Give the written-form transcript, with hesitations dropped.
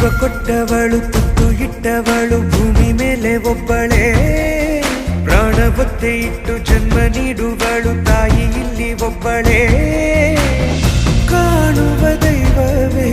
ಜೀವ ಕೊಟ್ಟವಳು ತುತ್ತು ಇಟ್ಟವಳು ಭೂಮಿ ಮೇಲೆ ಒಬ್ಬಳೇ ಪ್ರಾಣ ಒತ್ತೆ ಇಟ್ಟು ಜನ್ಮ ನೀಡುವಳು ತಾಯಿ ಇಲ್ಲಿ ಒಬ್ಬಳೇ ಕಾಣುವ ದೈವವೇ